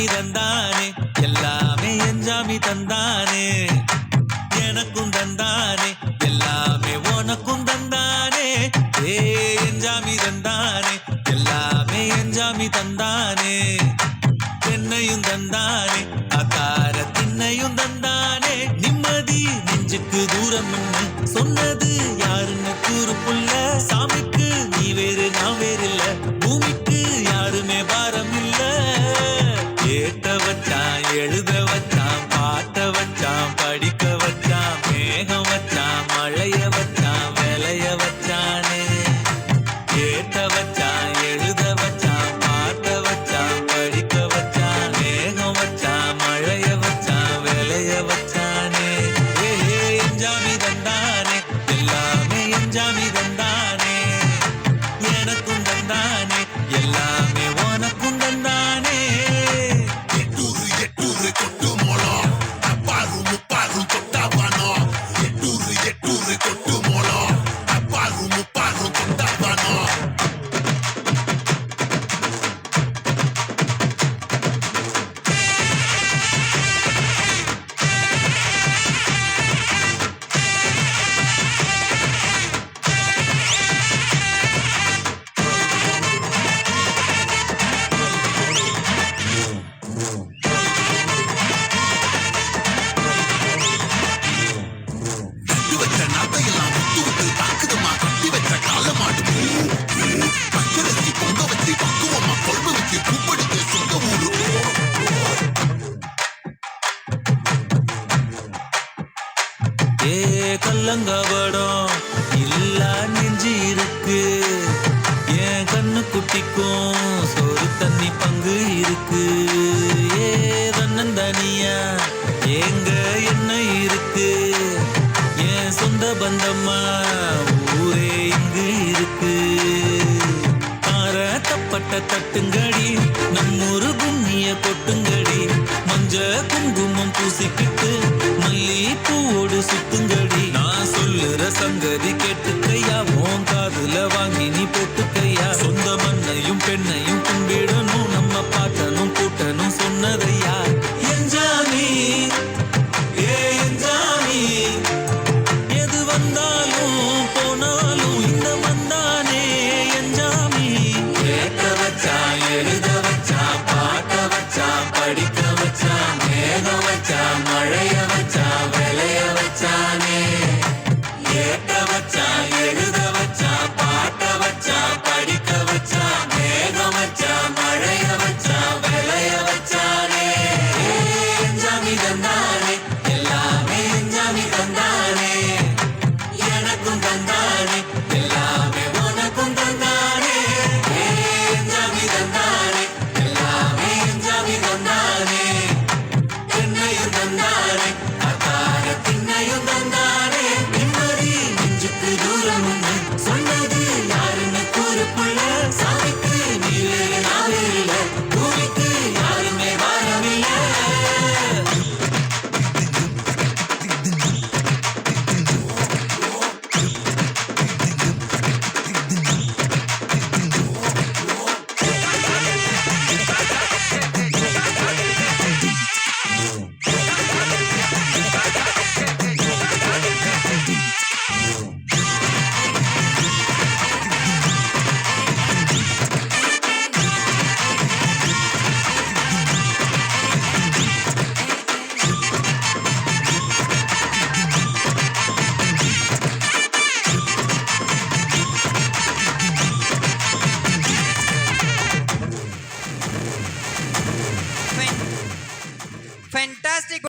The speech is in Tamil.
என்ஜாமி தந்தானே எல்லாமே என்ஜாமி தந்தானே எனக்கும் தந்தானே எல்லாமே உனக்கும் தந்தானே ஏ என்ஜாமி தந்தானே எல்லாமே என்ஜாமி தந்தானே என்னையும் தந்தானே அகார திண்ணையும் தந்தானே நிம்மதி நெஞ்சுக்கு தூரம் சொன்னது யாருன்னு கூறுப்புள்ள சாமிக்கு நீ வேறு நான் வேறு இல்ல பூமிக்கு யாருமே பாரம் இல்ல ஏத்த வச்சான் எழுத வச்சான் பாட்ட வச்சான் படிக்க வச்சான் மேகம் வச்சான் மழைய வச்சான் விளைய வச்சானே ஏத்த வச்சான் எழுத வச்சான் பாட்ட வச்சான் படிக்க வச்சான் மேகம் வச்சான் மழைய வச்சான் விளைய வச்சானே ஏ என்ஜாமி தந்தானே எல்லாமே என்ஜாமி தந்தானே எனக்கும் தந்தானே எல்லாமே உனக்கும் தந்தானே எட்டூரு எட்டூரு கொட்டு மோளம் அப்பாரும் முப்பாரும் தொட்டாவானோ எட்டூரு எட்டூரு கொட்டு மோளம் அப்பாரும் முப்பாரும் தொட்டாவானோ கட்டி வச்ச நாத்தையெல்லாம் விட்டு விட்டு தாக்குதமா கட்டி வச்ச காலமாடும் பச்சரிசி பொங்க வச்சு பக்குவமா கொழும்பு வச்சு பூப்படுத்து சொந்த ஊரு ஏ கல்லங்கபடம் இல்ல நெஞ்சு இருக்கு என் கண்ணு குட்டிக்கும் சோறு தண்ணி பங்கு இருக்கு ஏ தன்னந்தனியா எங்க என்ன இருக்கு என் சொந்த பந்தம்மா ஊரே இங்கு இருக்கு தப்பட்ட தட்டுங்கடி நம்மூரு கும்மிய கொட்டுங்கடி மஞ்ச குங்குமம் பூசிக்கிட்டு மல்லி பூவோடு சுத்துங்கடி